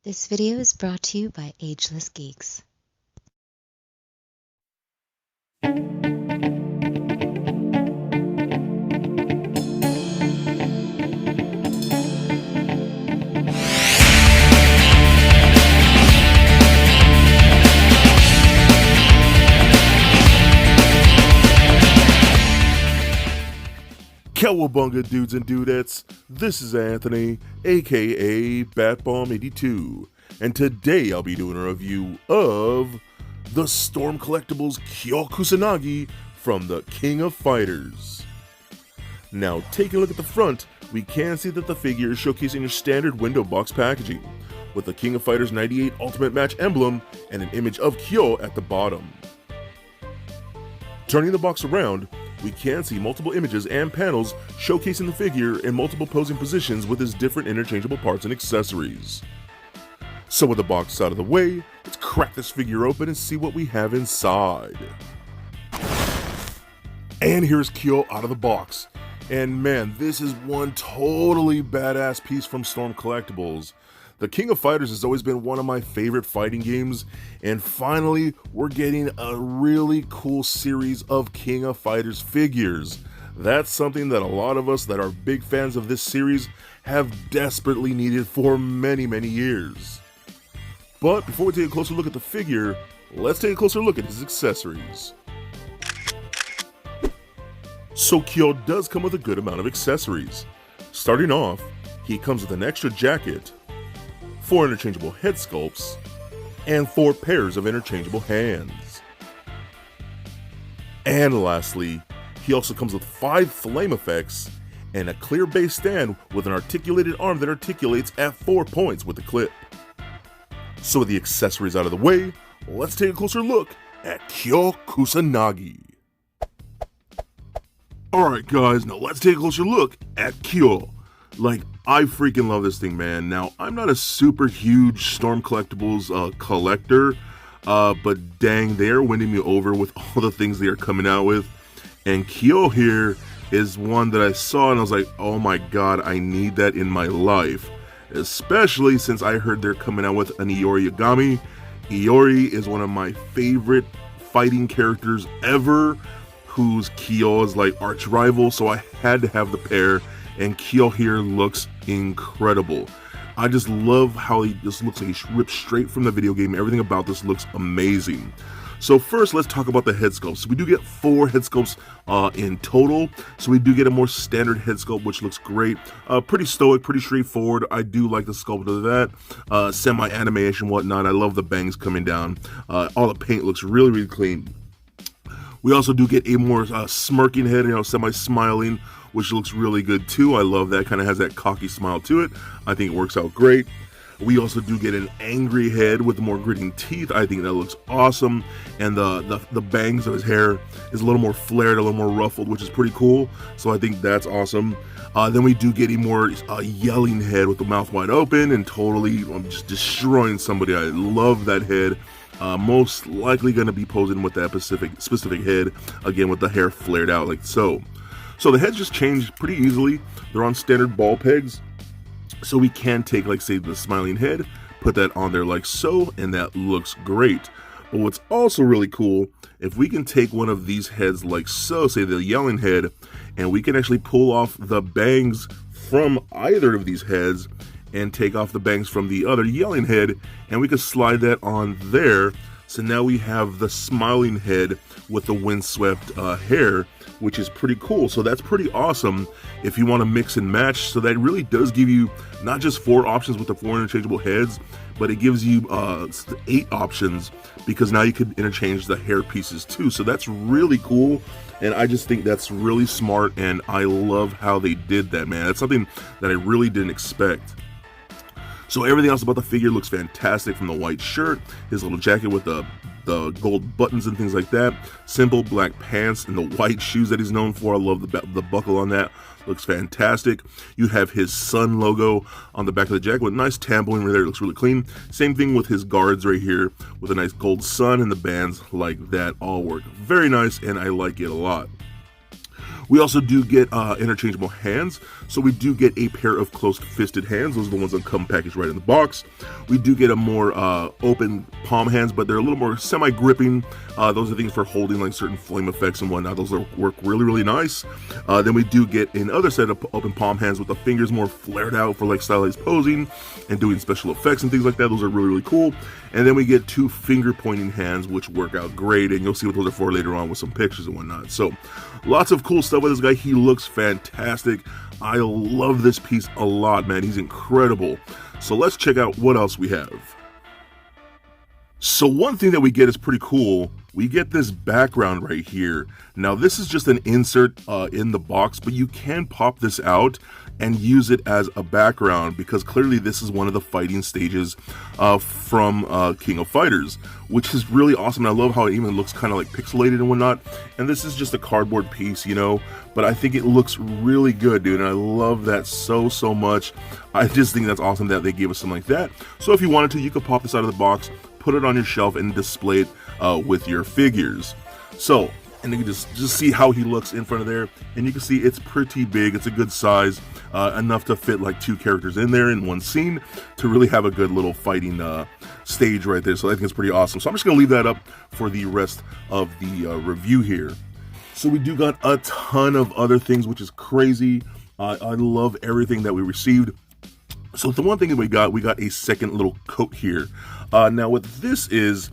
This video is brought to you by Ageless Geeks. Cowabunga dudes and dudettes, this is Anthony, aka Batbomb82, and today I'll be doing a review of the Storm Collectibles Kyo Kusanagi from the King of Fighters. Now, taking a look at the front, we can see that the figure is showcasing your standard window box packaging, with the King of Fighters 98 Ultimate Match emblem and an image of Kyo at the bottom. Turning the box around, we can see multiple images and panels showcasing the figure in multiple posing positions with his different interchangeable parts and accessories. So with the box out of the way, let's crack this figure open and see what we have inside. And here's Kyo out of the box. And man, this is one totally badass piece from Storm Collectibles. The King of Fighters has always been one of my favorite fighting games, and finally, we're getting a really cool series of King of Fighters figures. That's something that a lot of us that are big fans of this series have desperately needed for many years. But before we take a closer look at the figure, let's take a closer look at his accessories. So Kyo does come with a good amount of accessories. Starting off, he comes with an extra jacket, 4 interchangeable head sculpts, and 4 pairs of interchangeable hands. And lastly, he also comes with 5 flame effects and a clear base stand with an articulated arm that articulates at 4 points with the clip. So with the accessories out of the way, let's take a closer look at Kyo Kusanagi. Alright guys, now let's take a closer look at Kyo. Like, I freaking love this thing, man. Now, I'm not a super huge Storm Collectibles collector, but dang, they are winning me over with all the things they are coming out with. And Kyo here is one that I saw and I was like, oh my god, I need that in my life. Especially since I heard they're coming out with an Iori Yagami. Iori is one of my favorite fighting characters ever, whose Kyo is like arch rival, so I had to have the pair. And Kyo here looks incredible. I just love how he just looks like he ripped straight from the video game. Everything about this looks amazing. So first, let's talk about the head sculpts. So we do get 4 head sculpts in total. So we do get a more standard head sculpt, which looks great. Pretty stoic, pretty straightforward. I do like the sculpt of that. Semi-animation, whatnot. I love the bangs coming down. All the paint looks really clean. We also do get a more smirking head, semi-smiling, which looks really good too. I love that, kind of has that cocky smile to it. I think it works out great. We also do get an angry head with more gritting teeth. I think that looks awesome. And the bangs of his hair is a little more flared, a little more ruffled, which is pretty cool. So I think that's awesome. Then we do get a more yelling head with the mouth wide open and totally just destroying somebody. I love that head. Most likely going to be posing with that specific head, again with the hair flared out like so. So the heads just change pretty easily. They're on standard ball pegs, so we can take, like, say, the smiling head, put that on there like so, and that looks great. But what's also really cool, if we can take one of these heads like so, say the yelling head, and we can actually pull off the bangs from either of these heads and take off the bangs from the other yelling head, and we can slide that on there. So now we have the smiling head with the windswept hair, which is pretty cool. So that's pretty awesome if you want to mix and match. So that really does give you not just 4 options with the 4 interchangeable heads, but it gives you 8 options, because now you could interchange the hair pieces too. So that's really cool, and I just think that's really smart, and I love how they did that, man. That's something that I really didn't expect. So everything else about the figure looks fantastic, from the white shirt, his little jacket with the gold buttons and things like that, simple black pants, and the white shoes that he's known for. I love the buckle on that. Looks fantastic. You have his sun logo on the back of the jacket with nice tambling right there. It looks really clean. Same thing with his guards right here with a nice gold sun, and the bands like that all work very nice, and I like it a lot. We also do get interchangeable hands, so we do get a pair of closed-fisted hands. Those are the ones that come packaged right in the box. We do get a more open palm hands, but they're a little more semi-gripping. Those are things for holding like certain flame effects and whatnot. Those work really, really nice. Then we do get another set of open palm hands with the fingers more flared out for like stylized posing and doing special effects and things like that. Those are really, really cool. And then we get 2 finger-pointing hands, which work out great, and you'll see what those are for later on with some pictures and whatnot. So lots of cool stuff with this guy. He looks fantastic. I love this piece a lot, man. He's incredible. So let's check out what else we have. So one thing that we get is pretty cool. We get this background right here. Now this is just an insert in the box, but you can pop this out and use it as a background because clearly this is one of the fighting stages from King of Fighters, which is really awesome. And I love how it even looks kind of like pixelated and whatnot. And this is just a cardboard piece, you know, but I think it looks really good, dude. And I love that so much. I just think that's awesome that they gave us something like that. So if you wanted to, you could pop this out of the box, put it on your shelf and display it with your figures. So, and you can just see how he looks in front of there, and you can see it's pretty big. It's a good size, enough to fit like 2 characters in there in one scene to really have a good little fighting stage right there. So I think it's pretty awesome. So I'm just gonna leave that up for the rest of the review here. So we do got a ton of other things, which is crazy. I love everything that we received. So the one thing that we got a second little coat here. Now what this is,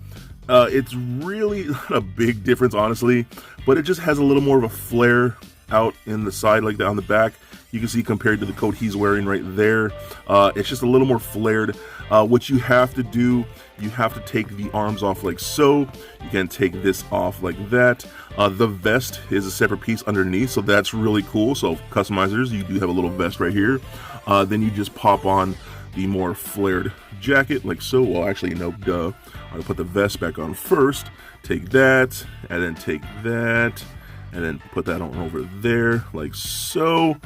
it's really not a big difference, honestly, but it just has a little more of a flare out in the side like that on the back. You can see compared to the coat he's wearing right there, it's just a little more flared. What you have to do, you have to take the arms off like so. You can take this off like that. The vest is a separate piece underneath, so that's really cool. So customizers, you do have a little vest right here. Then you just pop on the more flared jacket like so. Well, actually, no, duh. I'm gonna put the vest back on first. Take that, and then take that, and then put that on over there like so.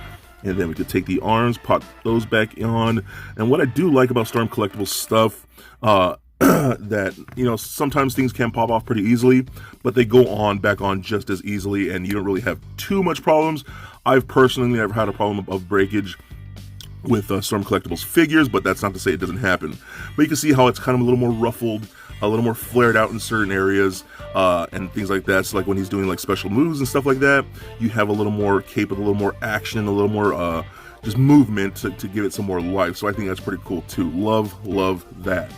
And then we could take the arms, pop those back on. And what I do like about Storm Collectibles stuff, that, you know, sometimes things can pop off pretty easily, but they go on back on just as easily, and you don't really have too much problems. I've personally never had a problem of breakage with Storm Collectibles figures, but that's not to say it doesn't happen. But you can see how it's kind of a little more ruffled, a little more flared out in certain areas, and things like that. So like when he's doing like special moves and stuff like that, you have a little more cape with a little more action, a little more just movement to give it some more life. So I think that's pretty cool too. Love that.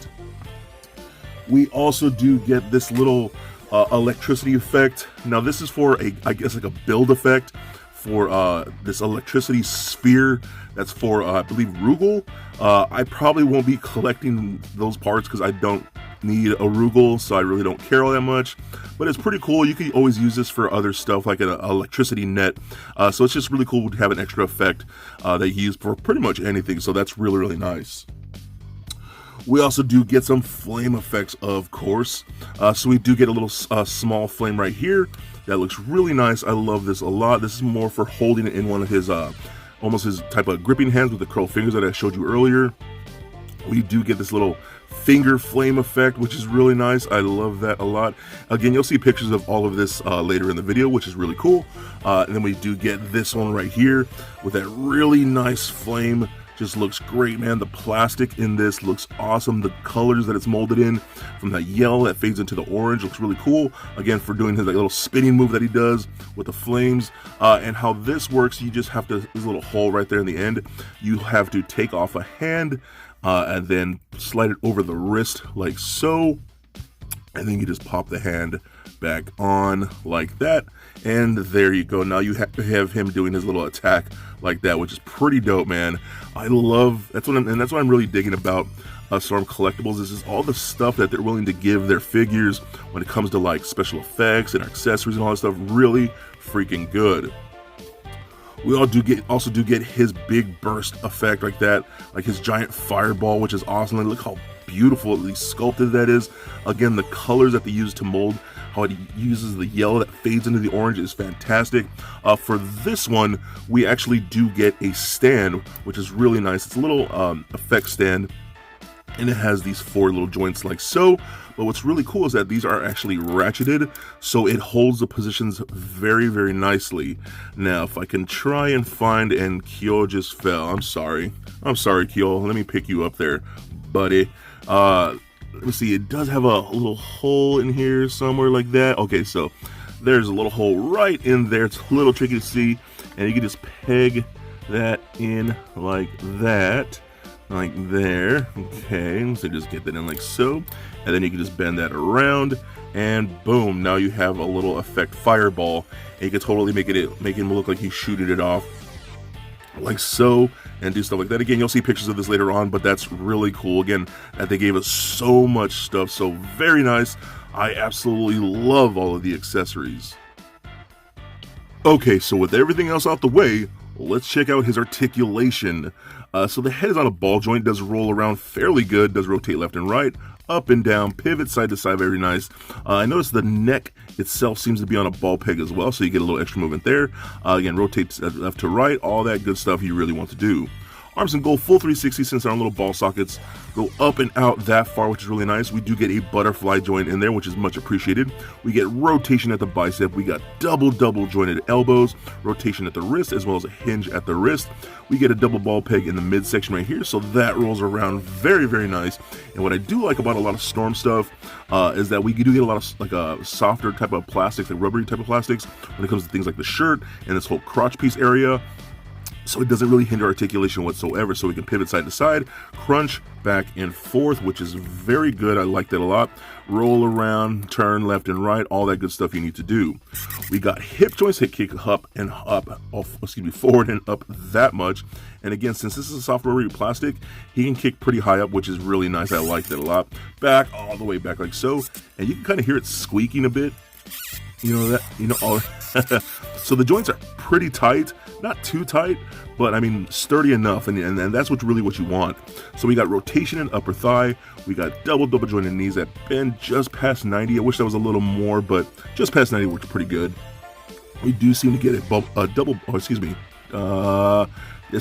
We also do get this little electricity effect. Now this is for I guess like a build effect for this electricity sphere. That's for I believe Rugal. I probably won't be collecting those parts because I don't need a Rugal, so I really don't care all that much. But it's pretty cool. You can always use this for other stuff like an electricity net. So it's just really cool to have an extra effect that you use for pretty much anything. So that's really nice. We also do get some flame effects, of course. So we do get a little small flame right here. That looks really nice. I love this a lot. This is more for holding it in one of his, almost his type of gripping hands with the curled fingers that I showed you earlier. We do get this little finger flame effect, which is really nice. I love that a lot. Again, you'll see pictures of all of this later in the video, which is really cool. And then we do get this one right here with that really nice flame. Just looks great, man. The plastic in this looks awesome. The colors that it's molded in, from that yellow that fades into the orange, looks really cool. Again, for doing his like, little spinning move that he does with the flames. And how this works, you just have to, this little hole right there in the end, you have to take off a hand and then slide it over the wrist like so. And then you just pop the hand back on like that. And there you go. Now you have him doing his little attack like that, which is pretty dope, man. I love, that's what I'm really digging about Storm Collectibles. Is all the stuff that they're willing to give their figures when it comes to like special effects and accessories and all that stuff. Really freaking good. We also do get his big burst effect like that, like his giant fireball, which is awesome. And look how beautifully sculpted that is. Again, the colors that they use to mold, how it uses the yellow that fades into the orange is fantastic. For this one, we actually do get a stand, which is really nice. It's a little effect stand, and it has these 4 little joints like so. But what's really cool is that these are actually ratcheted, so it holds the positions very, very nicely. Now, if I can try and find, and Kyo just fell. I'm sorry, Kyo. Let me pick you up there, buddy. Let me see. It does have a little hole in here somewhere like that. Okay, so there's a little hole right in there. It's a little tricky to see, and you can just peg that in like that. Like there. Okay, so just get that in like so, and then you can just bend that around, and boom, now you have a little effect fireball, and you can totally make him look like he's shooting it off like so, and do stuff like that. Again, you'll see pictures of this later on, but that's really cool. Again, that they gave us so much stuff, so very nice. I absolutely love all of the accessories. Okay, so with everything else out the way, let's check out his articulation. So the head is on a ball joint, does roll around fairly good, does rotate left and right, up and down, pivot side to side, very nice. I noticed the neck itself seems to be on a ball peg as well, so you get a little extra movement there. Again, rotates left to right, all that good stuff you really want to do. Arms and go full 360 since our little ball sockets go up and out that far, which is really nice. We do get a butterfly joint in there, which is much appreciated. We get rotation at the bicep. We got double jointed elbows, rotation at the wrist, as well as a hinge at the wrist. We get a double ball peg in the midsection right here, so that rolls around very, very nice. And what I do like about a lot of Storm stuff is that we do get a lot of like a softer type of plastics, like rubbery type of plastics, when it comes to things like the shirt and this whole crotch piece area. So it doesn't really hinder articulation whatsoever, so we can pivot side to side, crunch back and forth, which is very good. I like that a lot. Roll around, turn left and right, all that good stuff you need to do. We got hip joints, hip kick up and up, forward and up that much. And again, since this is a soft rubbery plastic, he can kick pretty high up, which is really nice. I like that a lot. Back, all the way back like so, and you can kind of hear it squeaking a bit. So the joints are pretty tight, not too tight, but I mean sturdy enough, and that's what you want. So we got rotation in upper thigh, we got double jointed knees that bend just past 90. I wish that was a little more, but just past 90 works pretty good. We do seem to get yes,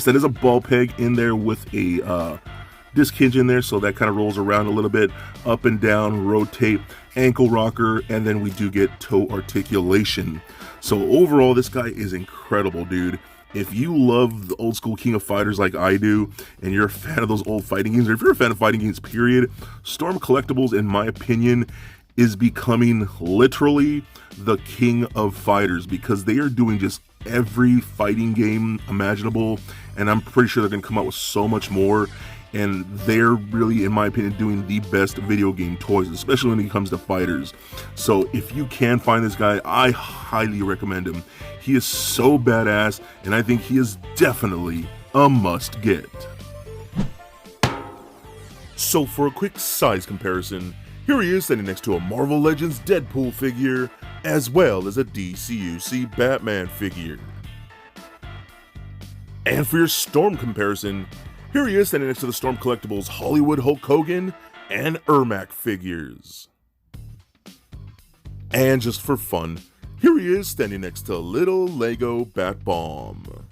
that is a ball peg in there with a disc hinge in there, so that kind of rolls around a little bit, up and down, rotate, ankle rocker, and then we do get toe articulation. So overall, this guy is incredible, dude. If you love the old school King of Fighters like I do, and you're a fan of those old fighting games, or if you're a fan of fighting games, period, Storm Collectibles, in my opinion, is becoming literally the King of Fighters, because they are doing just every fighting game imaginable, and I'm pretty sure they're going to come out with so much more. And they're really, in my opinion, doing the best video game toys, especially when it comes to fighters. So if you can find this guy, I highly recommend him. He is so badass, and I think he is definitely a must get. So for a quick size comparison, here he is standing next to a Marvel Legends Deadpool figure, as well as a DCUC Batman figure. And for your Storm comparison, here he is standing next to the Storm Collectibles Hollywood Hulk Hogan and Ermac figures. And just for fun, here he is standing next to little Lego Bat Bomb.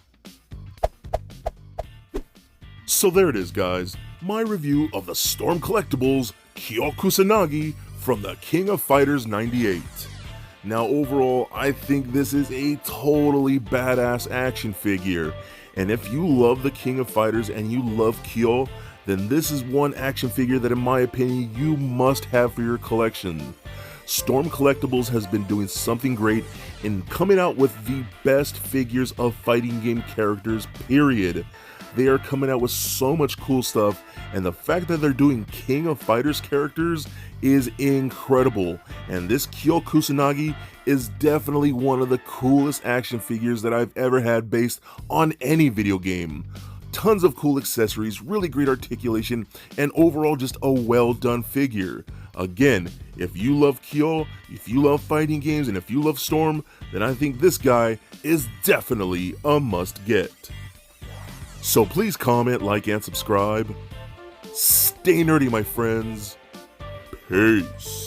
So there it is, guys, my review of the Storm Collectibles Kyo Kusanagi from the King of Fighters 98. Now overall, I think this is a totally badass action figure. And if you love the King of Fighters and you love Kyo, then this is one action figure that, in my opinion, you must have for your collection. Storm Collectibles has been doing something great in coming out with the best figures of fighting game characters, period. They are coming out with so much cool stuff, and the fact that they're doing King of Fighters characters is incredible. And this Kyo Kusanagi is definitely one of the coolest action figures that I've ever had based on any video game. Tons of cool accessories, really great articulation, and overall just a well done figure. Again, if you love Kyo, if you love fighting games, and if you love Storm, then I think this guy is definitely a must get. So please comment, like, and subscribe. Stay nerdy, my friends. Peace.